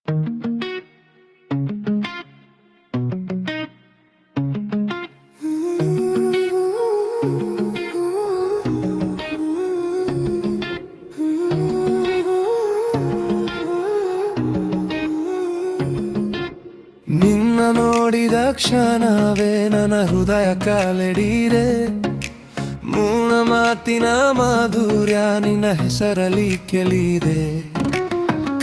ನಿನ್ನ ನೋಡಿದ ಕ್ಷಣವೇ ನನ್ನ ಹೃದಯ ಕಾಲೆಡೀರೆ. ಮೂನ ಮಾತಿನ ಮಾಧುರ್ಯ ನಿನ್ನ ಹೆಸರಲ್ಲಿ ಕೆಲಿದೆ.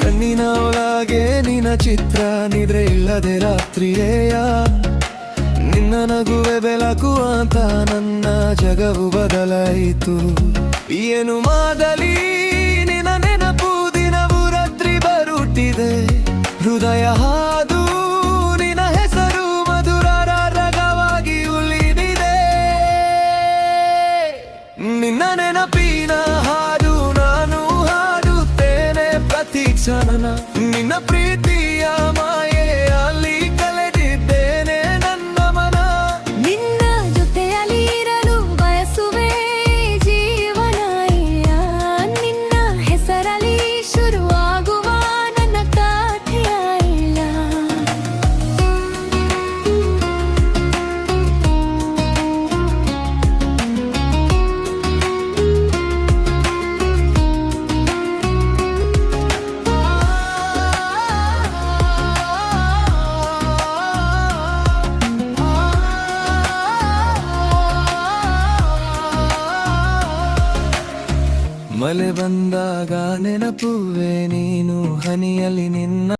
ಕಣ್ಣಿನ ಒಳಗೆ ನಿನ್ನ ಚಿತ್ರ ನಿದ್ರೆ ಇಲ್ಲದೆ ರಾತ್ರಿಯೇಯ. ನಿನ್ನ ನಗುವೆ ಬೆಳಕು ಅಂತ ನನ್ನ ಜಗವು ಬದಲಾಯಿತು. ಏನು ಮಾಡಲಿ ನಿನ್ನ ನೆನಪು ದಿನವು ರಾತ್ರಿ ಬರುತ್ತಿದೆ. ಹೃದಯ ಹಾದು ನಿನ್ನ ಹೆಸರು ಮಧುರ ರಾಗವಾಗಿ ಉಳಿದಿದೆ. ನಿನ್ನ ನೆನಪಿನ ಹಾಡು ನಾನು ಹಾಡುತ್ತೇನೆ ಪ್ರತಿ ಕ್ಷಣ. ನಿನ್ನ ಪ್ರೀತಿಯ ಮಾಯೆಯಲ್ಲಿ ಕಳೆದಿದ್ದೇನೆ ನನ್ನ ಮನ. ನಿನ್ನ ಜೊತೆಯಲ್ಲಿ ಇರಲು ಬಯಸುವೆ ಜೀವನ. ನಿನ್ನ ಹೆಸರಲ್ಲಿ ಶುರುವಾಗುವ ನನ್ನ ಕಥೆಯ ಇಲ್ಲ. ಮಳೆ ಬಂದಾಗ ನೆನಪುವೆ ನೀನು ಹನಿಯಲ್ಲಿ ನಿನ್ನ